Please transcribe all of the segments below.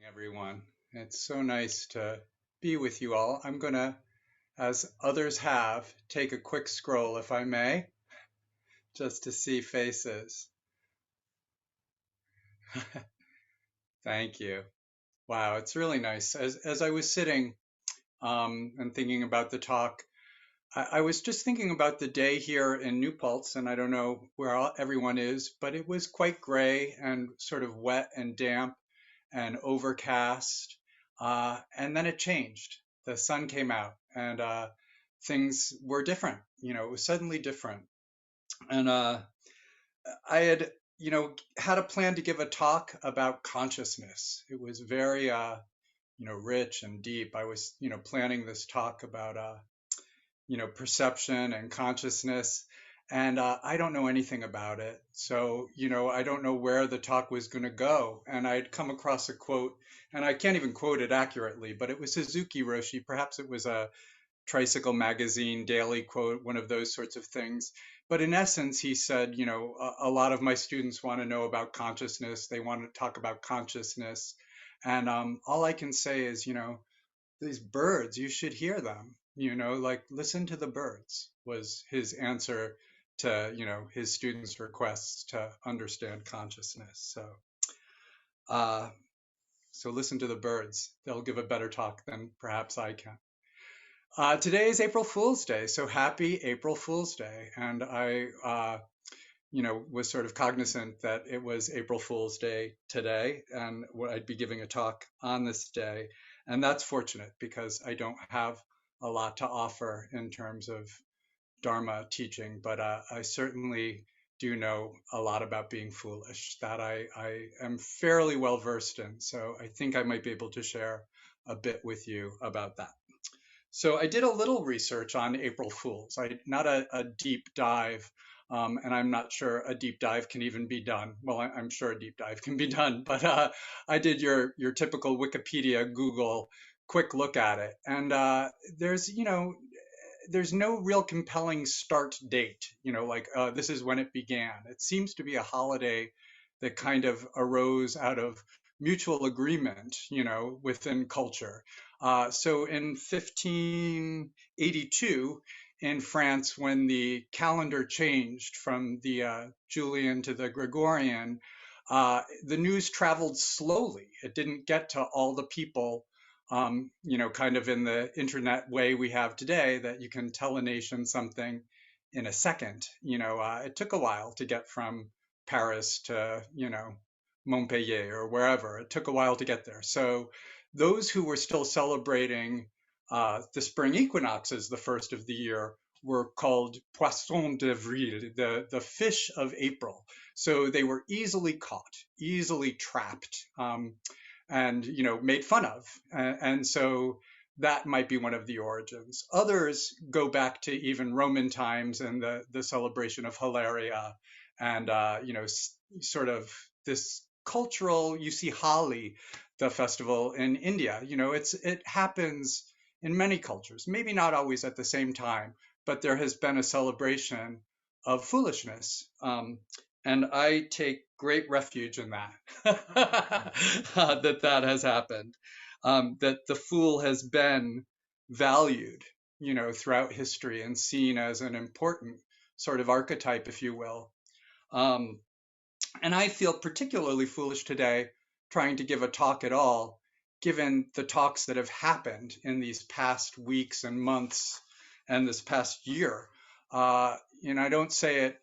Everyone. It's so nice to be with you all. I'm going to, as others have, take a quick scroll, if I may, just to see faces. Thank you. Wow, it's really nice. As I was sitting and thinking about the talk, I was just thinking about the day here in New Paltz, and I don't know where everyone is, but it was quite gray and sort of wet and damp and overcast. And then it changed. The sun came out and things were different. It was suddenly different. And I had, had a plan to give a talk about consciousness. It was very, rich and deep. I was, planning this talk about, perception and consciousness. And I don't know anything about it. So, I don't know where the talk was going to go. And I'd come across a quote, and I can't even quote it accurately, but it was Suzuki Roshi. Perhaps it was a Tricycle Magazine daily quote, one of those sorts of things. But in essence, he said, a lot of my students want to know about consciousness. They want to talk about consciousness. And all I can say is, these birds, you should hear them, like listen to the birds was his answer to, his students' requests to understand consciousness. Uh, so listen to the birds. They'll give a better talk than perhaps I can. Today is April Fool's Day, so happy April Fool's Day. And I, was sort of cognizant that it was April Fool's Day today, and I'd be giving a talk on this day. And that's fortunate because I don't have a lot to offer in terms of Dharma teaching, but I certainly do know a lot about being foolish that I am fairly well versed in. So I think I might be able to share a bit with you about that. So I did a little research on April Fools. Not a deep dive, and I'm not sure a deep dive can even be done. Well, I'm sure a deep dive can be done, but I did your typical Wikipedia, Google quick look at it, and there's no real compelling start date. Like this is when it began. It seems to be a holiday that kind of arose out of mutual agreement, within culture. So in 1582 in France, when the calendar changed from the Julian to the Gregorian, the news traveled slowly. It didn't get to all the people, kind of in the internet way we have today that you can tell a nation something in a second. It took a while to get from Paris to, Montpellier or wherever. It took a while to get there. So those who were still celebrating the spring equinoxes, the first of the year, were called poissons d'avril, the fish of April. So they were easily caught, easily trapped, and made fun of. And so that might be one of the origins. Others go back to even Roman times and the celebration of Hilaria, and sort of this cultural. You see Holi, the festival in India. It happens in many cultures, maybe not always at the same time, but there has been a celebration of foolishness. And I take great refuge in that, that has happened, that the fool has been valued, throughout history and seen as an important sort of archetype, if you will. Um, and I feel particularly foolish today trying to give a talk at all, given the talks that have happened in these past weeks and months and this past year. I don't say it,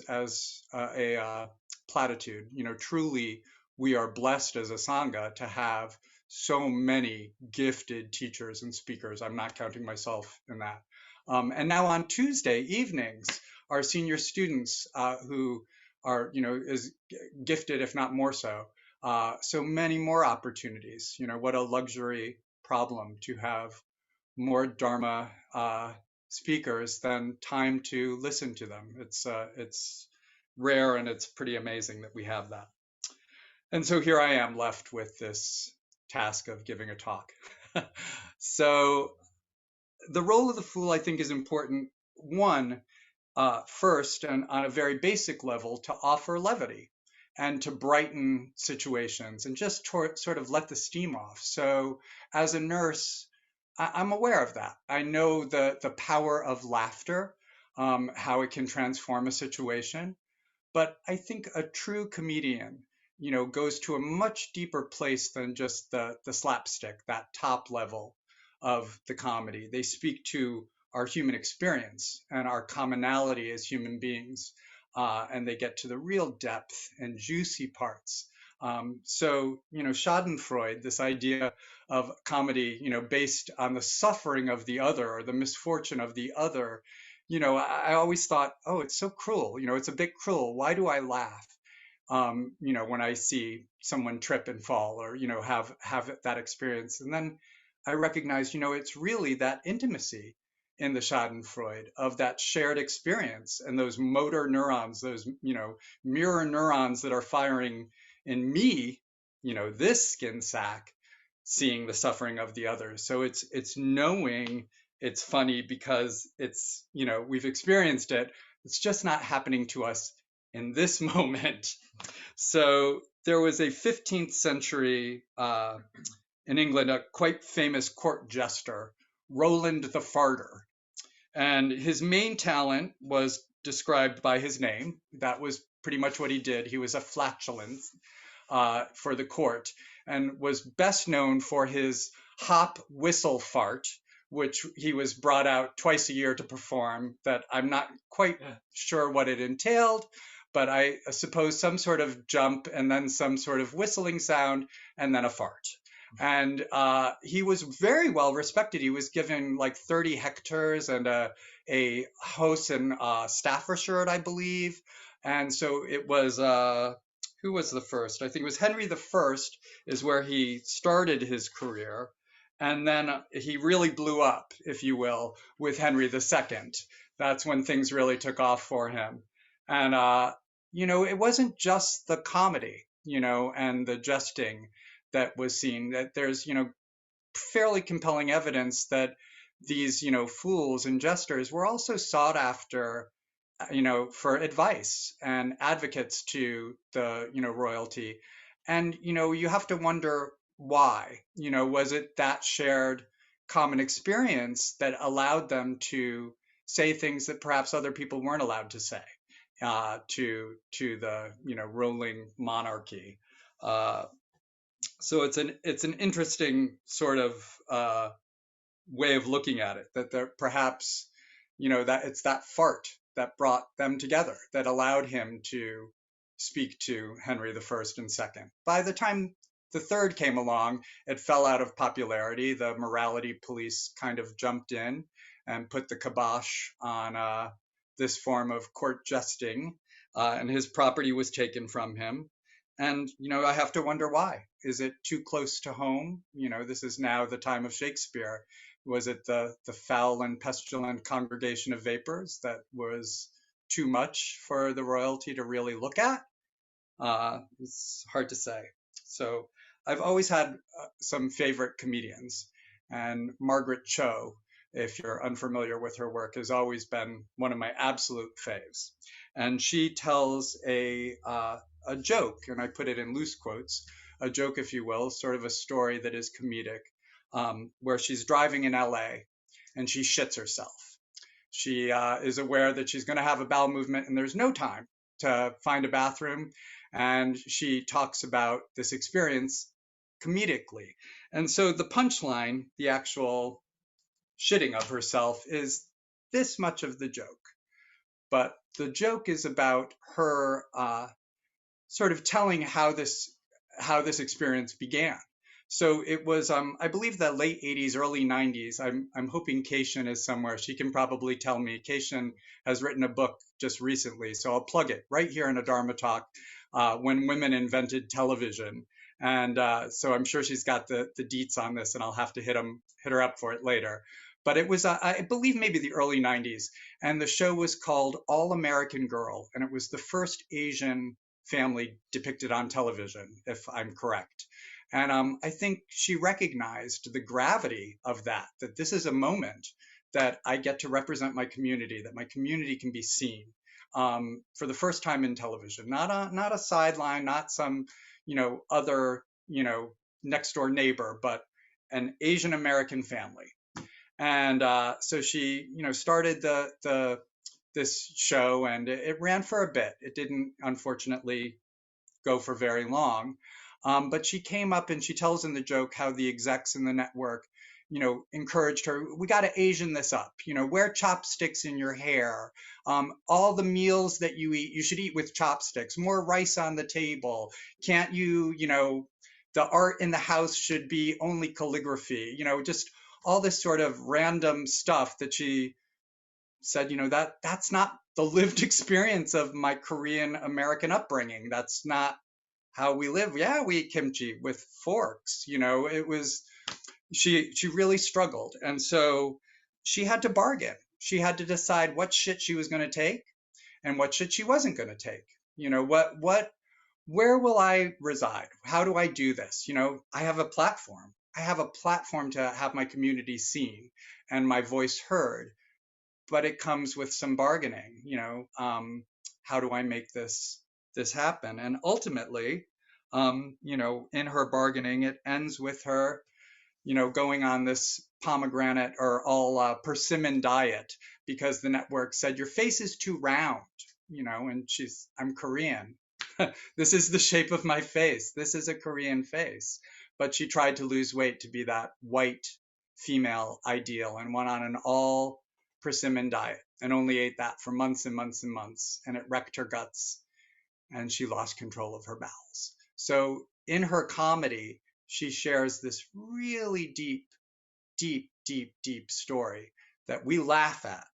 as a platitude. Truly, we are blessed as a sangha to have so many gifted teachers and speakers. I'm not counting myself in that. And now on Tuesday evenings, our senior students who are, as gifted, if not more so. So many more opportunities. What a luxury problem to have more Dharma speakers than time to listen to them. It's rare and it's pretty amazing that we have that. And so here I am left with this task of giving a talk. So the role of the fool, I think, is important. One, first, and on a very basic level, to offer levity. and to brighten situations and just sort of let the steam off. So as a nurse, I'm aware of that. I know the power of laughter, how it can transform a situation. But I think a true comedian, goes to a much deeper place than just the slapstick, that top level of the comedy. They speak to our human experience and our commonality as human beings, and they get to the real depth and juicy parts. Schadenfreude, this idea of comedy, based on the suffering of the other or the misfortune of the other, I always thought, oh, it's so cruel. It's a bit cruel. Why do I laugh? When I see someone trip and fall or, have that experience. And then I recognize, it's really that intimacy in the Schadenfreude of that shared experience and those motor neurons, those, mirror neurons that are firing in me, this skin sac, seeing the suffering of the others. So it's knowing it's funny because we've experienced it. It's just not happening to us in this moment. So there was a 15th century in England, a quite famous court jester, Roland the Farter. And his main talent was described by his name. That was pretty much what he did. He was a flatulence for the court and was best known for his hop whistle fart, which he was brought out twice a year to perform, that I'm not quite sure what it entailed, but I suppose some sort of jump and then some sort of whistling sound and then a fart. And he was very well respected. He was given like 30 hectares and a house in Staffordshire, I believe. And so it was, who was the first? I think it was Henry the First is where he started his career. And then he really blew up, if you will, with Henry the Second. That's when things really took off for him. And, it wasn't just the comedy, and the jesting that was seen, that there's, fairly compelling evidence that these, fools and jesters were also sought after, for advice and advocates to the, royalty. And, you have to wonder why, was it that shared common experience that allowed them to say things that perhaps other people weren't allowed to say to the, ruling monarchy. So it's an interesting sort of way of looking at it, that there perhaps, that it's that fart that brought them together, that allowed him to speak to Henry the First and Second. By the time the third came along, it fell out of popularity. The morality police kind of jumped in and put the kibosh on this form of court jesting, and his property was taken from him. And, I have to wonder why. Is it too close to home? This is now the time of Shakespeare. Was it the foul and pestilent congregation of vapors that was too much for the royalty to really look at? It's hard to say. So I've always had some favorite comedians, and Margaret Cho, if you're unfamiliar with her work, has always been one of my absolute faves. And she tells a joke, and I put it in loose quotes, a joke, if you will, sort of a story that is comedic, where she's driving in LA and she shits herself. She is aware that she's going to have a bowel movement and there's no time to find a bathroom. And she talks about this experience comedically. And so the punchline, the actual shitting of herself, is this much of the joke. But the joke is about her sort of telling how this experience began. So it was, I believe, the late 80s, early 90s. I'm hoping Kaishan is somewhere. She can probably tell me. Kaishan has written a book just recently, so I'll plug it right here in a Dharma talk, When Women Invented Television. And so I'm sure she's got the deets on this, and I'll have to hit her up for it later. But it was, I believe, maybe the early 90s. And the show was called All American Girl. And it was the first Asian family depicted on television, if I'm correct. And I think she recognized the gravity of that this is a moment that I get to represent my community, that my community can be seen. for the first time in television, not a sideline, not some, other, next door neighbor, but an Asian American family. And so she, started the this show, and it ran for a bit. It didn't, unfortunately, go for very long. But she came up and she tells in the joke how the execs in the network, encouraged her, we got to Asian this up, wear chopsticks in your hair. All the meals that you eat, you should eat with chopsticks, more rice on the table. Can't you, the art in the house should be only calligraphy, just all this sort of random stuff that she said, that's not the lived experience of my Korean American upbringing. That's not how we live. Yeah, we eat kimchi with forks. It was, she really struggled. And so she had to bargain. She had to decide what shit she was going to take and what shit she wasn't going to take. Where will I reside? How do I do this? I have a platform. I have a platform to have my community seen and my voice heard, but it comes with some bargaining. How do I make this happen? And ultimately, in her bargaining, it ends with her, going on this pomegranate or all persimmon diet because the network said your face is too round, and I'm Korean. This is the shape of my face. This is a Korean face. But she tried to lose weight to be that white female ideal and went on an all persimmon diet and only ate that for months and months and months. And it wrecked her guts and she lost control of her bowels. So in her comedy, she shares this really deep, deep, deep, deep story that we laugh at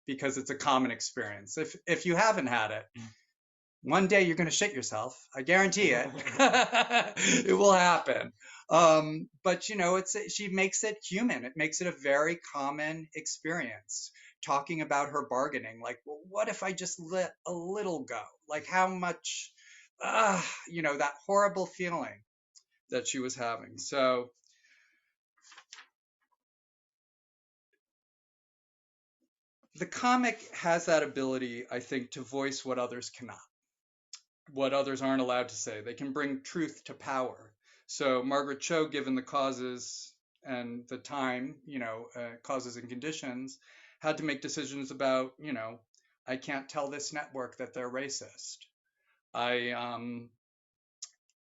because it's a common experience. If you haven't had it, one day you're going to shit yourself. I guarantee it. It will happen. But she makes it human. It makes it a very common experience. Talking about her bargaining, like, well, what if I just let a little go? Like, how much, that horrible feeling that she was having. So the comic has that ability, I think, to voice what others cannot, what others aren't allowed to say. They can bring truth to power. So Margaret Cho, given the causes and the time, causes and conditions, had to make decisions about, I can't tell this network that they're racist. I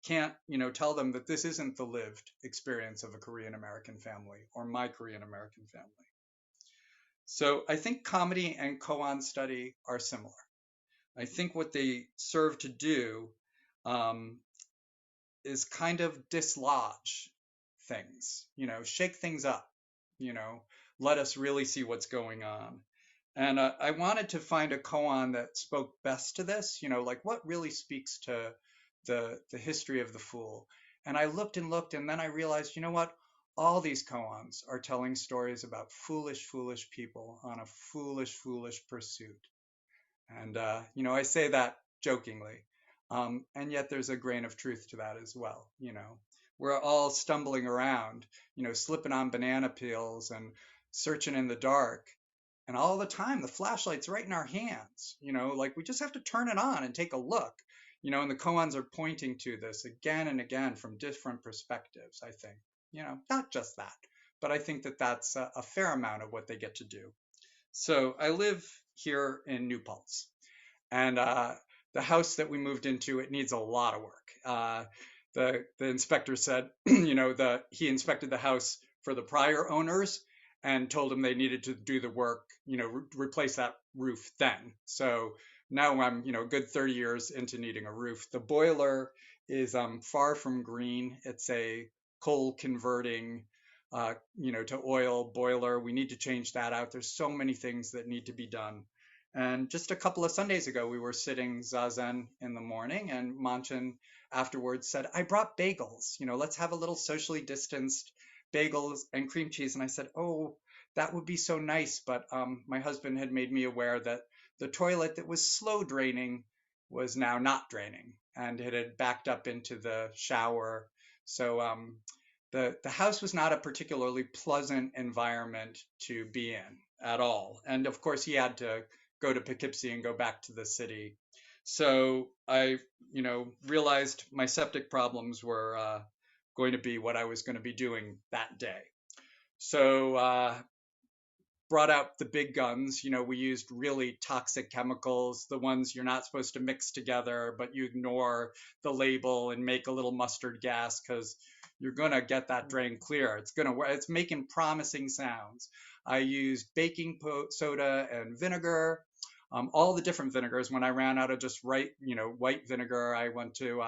can't, tell them that this isn't the lived experience of a Korean American family or my Korean American family. So I think comedy and koan study are similar. I think what they serve to do is kind of dislodge things, shake things up, let us really see what's going on. And I wanted to find a koan that spoke best to this, like what really speaks to the history of the fool. And I looked and looked, and then I realized, what? All these koans are telling stories about foolish, foolish people on a foolish, foolish pursuit. And, I say that jokingly. And yet there's a grain of truth to that as well. We're all stumbling around, slipping on banana peels and searching in the dark. And all the time, the flashlight's right in our hands, like we just have to turn it on and take a look, and the koans are pointing to this again and again from different perspectives, I think, not just that, but I think that that's a fair amount of what they get to do. So I live here in New Paltz, and the house that we moved into, it needs a lot of work. The inspector said, he inspected the house for the prior owners and told them they needed to do the work, replace that roof then. So now I'm, a good 30 years into needing a roof. The boiler is far from green. It's a coal converting, to oil boiler. We need to change that out. There's so many things that need to be done. And just a couple of Sundays ago, we were sitting zazen in the morning, and Manchin afterwards said, I brought bagels, let's have a little socially distanced bagels and cream cheese. And I said, oh, that would be so nice. But my husband had made me aware that the toilet that was slow draining was now not draining, and it had backed up into the shower. So the house was not a particularly pleasant environment to be in at all. And of course, he had to go to Poughkeepsie and go back to the city. So I, realized my septic problems were going to be what I was going to be doing that day. So brought out the big guns. We used really toxic chemicals, the ones you're not supposed to mix together, but you ignore the label and make a little mustard gas because you're gonna get that drain clear. It's making promising sounds. I used baking soda and vinegar, all the different vinegars. When I ran out of just white vinegar, I went to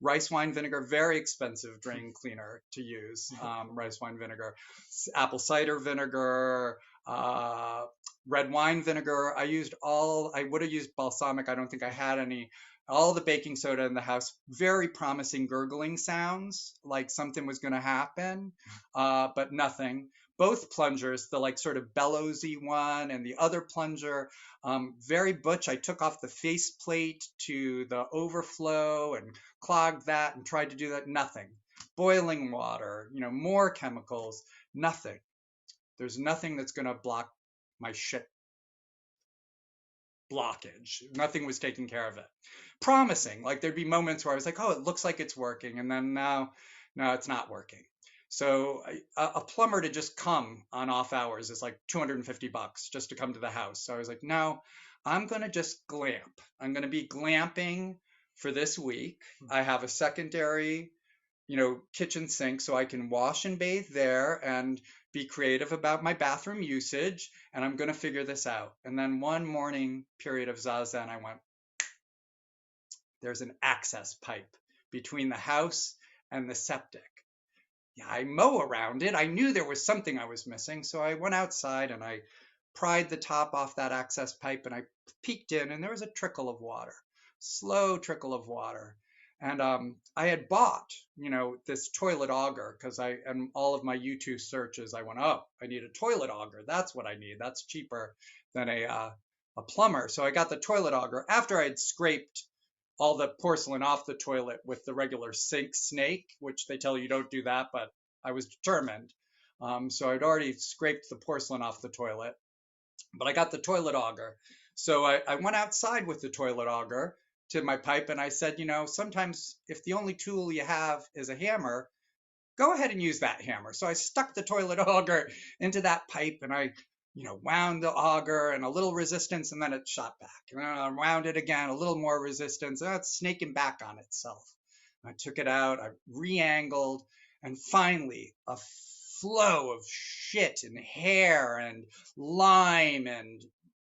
rice wine vinegar, very expensive drain cleaner to use. Rice wine vinegar, apple cider vinegar, uh, red wine vinegar. I would have used balsamic. I don't think I had any. All the baking soda in the house, very promising gurgling sounds, like something was going to happen, but nothing. Both plungers, the like sort of bellowsy one and the other plunger, very butch. I took off the faceplate to the overflow and clogged that and tried to do that. Nothing. Boiling water, more chemicals, nothing. There's nothing that's going to block my shit blockage. Nothing was taking care of it. Promising. Like there'd be moments where I was like, oh, it looks like it's working. And then now, no, it's not working. So a plumber to just come on off hours is like $250 just to come to the house. So I was like, no, I'm going to just glamp. I'm going to be glamping for this week. I have a secondary kitchen sink so I can wash and bathe there and be creative about my bathroom usage. And I'm going to figure this out. And then one morning period of zazen, I went, there's an access pipe between the house and the septic. Yeah, I mow around it. I knew there was something I was missing. So I went outside and I pried the top off that access pipe and I peeked in and there was a trickle of water, slow trickle of water. And I had bought, this toilet auger because and all of my YouTube searches, I went, oh, I need a toilet auger. That's what I need. That's cheaper than a plumber. So I got the toilet auger after I had scraped all the porcelain off the toilet with the regular sink snake, which they tell you don't do that, but I was determined. So I'd already scraped the porcelain off the toilet, but I got the toilet auger. So I went outside with the toilet auger to my pipe and I said, sometimes if the only tool you have is a hammer, go ahead and use that hammer. So I stuck the toilet auger into that pipe and I, wound the auger and a little resistance and then it shot back. And then I wound it again, a little more resistance, and it's snaking back on itself. I took it out, I re-angled, and finally a flow of shit and hair and lime and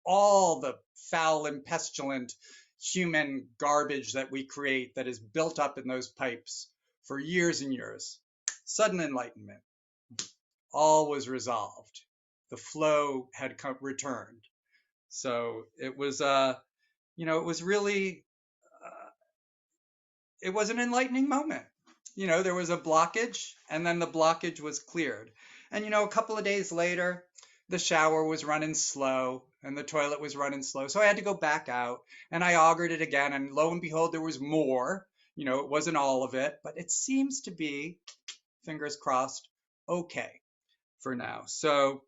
all the foul and pestilent human garbage that we create that is built up in those pipes for years and years. Sudden enlightenment. All was resolved. The flow had returned. So it was, it was really, it was an enlightening moment. There was a blockage and then the blockage was cleared. And, a couple of days later, the shower was running slow and the toilet was running slow. So I had to go back out and I augured it again. And lo and behold, there was more. It wasn't all of it, but it seems to be, fingers crossed, okay for now. So,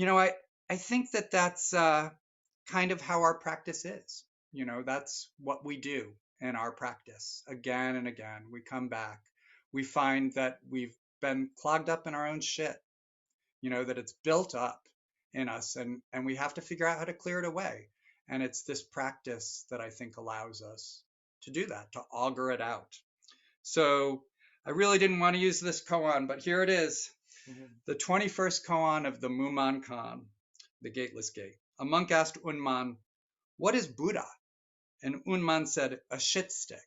I think that that's kind of how our practice is. That's what we do in our practice. Again and again, we come back. We find that we've been clogged up in our own shit, that it's built up in us and we have to figure out how to clear it away. And it's this practice that I think allows us to do that, to auger it out. So I really didn't want to use this koan, but here it is. The 21st koan of the Muman Khan, the Gateless Gate. A monk asked Unman, what is Buddha? And Unman said, a shit stick.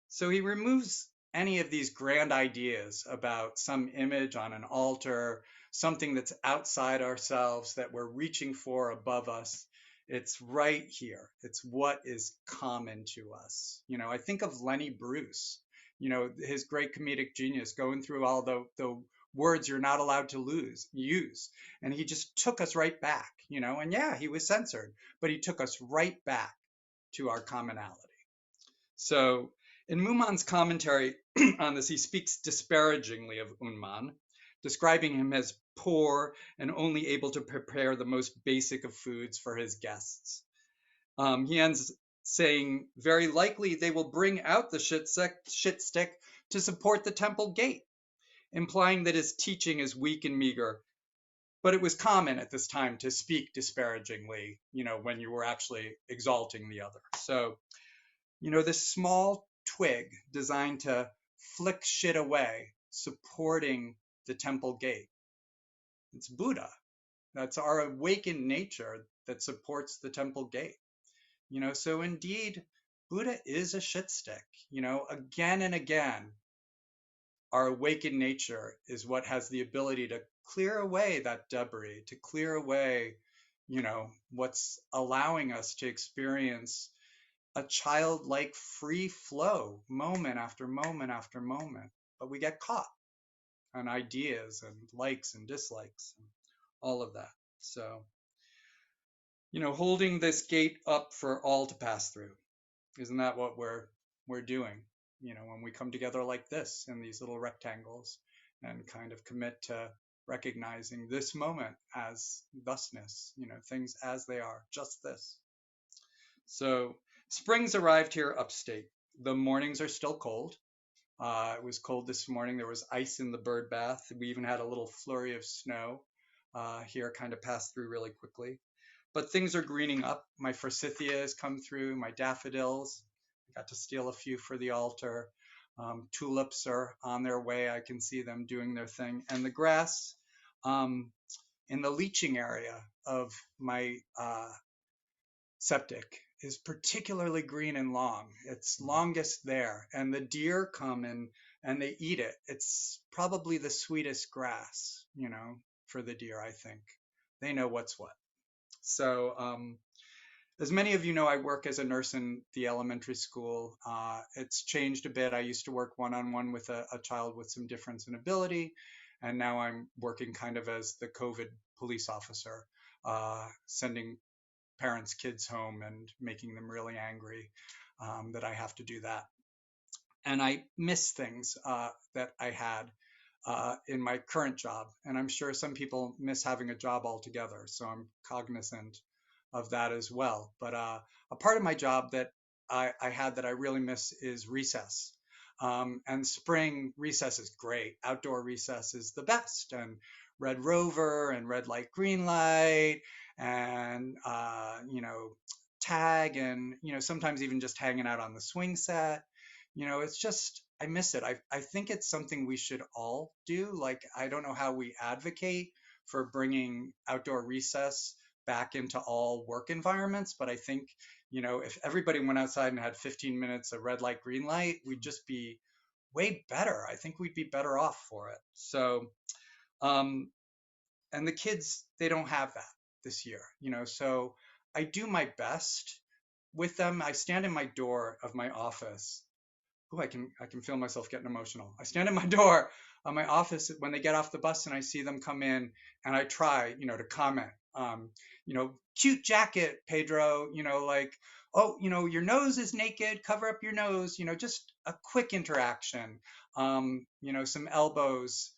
So he removes any of these grand ideas about some image on an altar, something that's outside ourselves that we're reaching for above us. It's right here. It's what is common to us. I think of Lenny Bruce, his great comedic genius going through all the words you're not allowed to use. And he just took us right back, and yeah, he was censored, but he took us right back to our commonality. So in Muman's commentary on this, he speaks disparagingly of Unman, describing him as poor and only able to prepare the most basic of foods for his guests. He ends saying, very likely they will bring out the shit stick to support the temple gate, implying that his teaching is weak and meager. But it was common at this time to speak disparagingly, when you were actually exalting the other. So, this small twig designed to flick shit away, supporting the temple gate. It's Buddha. That's our awakened nature that supports the temple gate. So indeed, Buddha is a shit stick. Again and again, our awakened nature is what has the ability to clear away that debris, to clear away, what's allowing us to experience a childlike free flow moment after moment after moment. But we get caught on ideas and likes and dislikes and all of that. So, holding this gate up for all to pass through. Isn't that what we're doing? When we come together like this in these little rectangles and kind of commit to recognizing this moment as thusness, things as they are, just this. So spring's arrived here upstate. The mornings are still cold. It was cold this morning. There was ice in the bird bath. We even had a little flurry of snow here, kind of passed through really quickly. But things are greening up. My forsythia has come through, my daffodils. I got to steal a few for the altar. Tulips are on their way. I can see them doing their thing. And the grass in the leaching area of my septic is particularly green and long. It's longest there. And the deer come and they eat it. It's probably the sweetest grass, for the deer, I think. They know what's what. So, as many of you know, I work as a nurse in the elementary school. It's changed a bit. I used to work one-on-one with a child with some difference in ability, and now I'm working kind of as the COVID police officer, sending parents' kids home and making them really angry that I have to do that. And I miss things that I had in my current job. And I'm sure some people miss having a job altogether. So I'm cognizant of that as well. But a part of my job that I had that I really miss is recess. And spring recess is great. Outdoor recess is the best. And red rover and red light, green light, and, tag, and, sometimes even just hanging out on the swing set. It's just, I miss it. I think it's something we should all do. Like, I don't know how we advocate for bringing outdoor recess back into all work environments, but I think, if everybody went outside and had 15 minutes of red light, green light, we'd just be way better. I think we'd be better off for it. So, and the kids, they don't have that this year, so I do my best with them. I stand in my door of my office. Oh, I can feel myself getting emotional. I stand in my door of my office when they get off the bus and I see them come in, and I try, to comment, cute jacket, Pedro, like, oh, your nose is naked, cover up your nose, just a quick interaction, some elbows.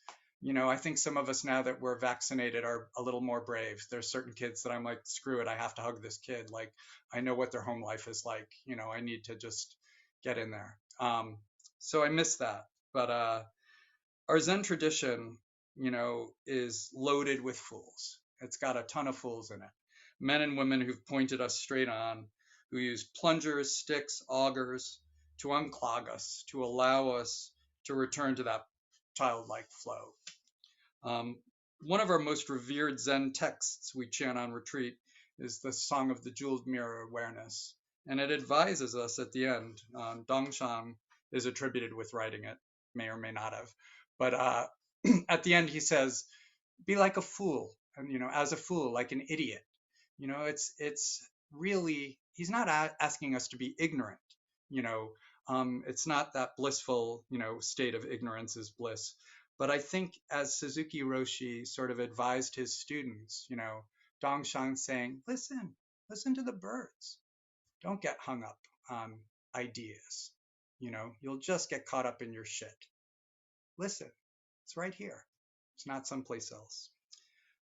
I think some of us now that we're vaccinated are a little more brave. There's certain kids that I'm like, screw it, I have to hug this kid. Like, I know what their home life is like. I need to just get in there. So I miss that. But our Zen tradition, is loaded with fools. It's got a ton of fools in it. Men and women who've pointed us straight on, who use plungers, sticks, augers to unclog us, to allow us to return to that childlike flow. One of our most revered Zen texts we chant on retreat is the Song of the Jeweled Mirror Awareness. And it advises us at the end. Dongshan is attributed with writing it, may or may not have. But at the end, he says, be like a fool, and, as a fool, like an idiot. It's really, he's not asking us to be ignorant. It's not that blissful, state of ignorance is bliss. But I think as Suzuki Roshi sort of advised his students, Dongshan saying, listen to the birds. Don't get hung up on ideas. You'll just get caught up in your shit. Listen, it's right here. It's not someplace else.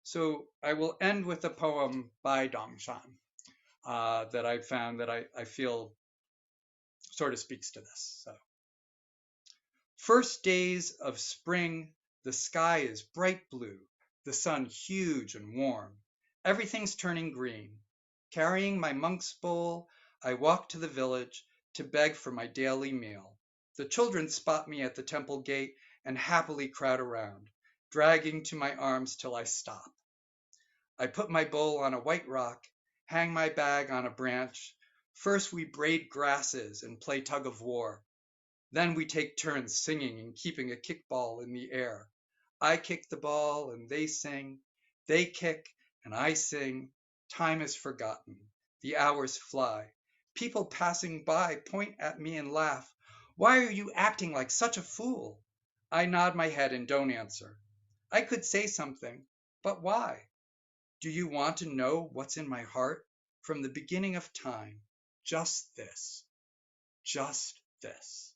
So I will end with a poem by Dongshan that I found that I feel sort of speaks to this. So, first days of spring, the sky is bright blue, the sun huge and warm. Everything's turning green. Carrying my monk's bowl, I walk to the village to beg for my daily meal. The children spot me at the temple gate and happily crowd around, dragging to my arms till I stop. I put my bowl on a white rock, hang my bag on a branch. First we braid grasses and play tug of war. Then we take turns singing and keeping a kickball in the air. I kick the ball and they sing. They kick and I sing. Time is forgotten. The hours fly. People passing by point at me and laugh. Why are you acting like such a fool? I nod my head and don't answer. I could say something, but why? Do you want to know what's in my heart? From the beginning of time, just this, just this.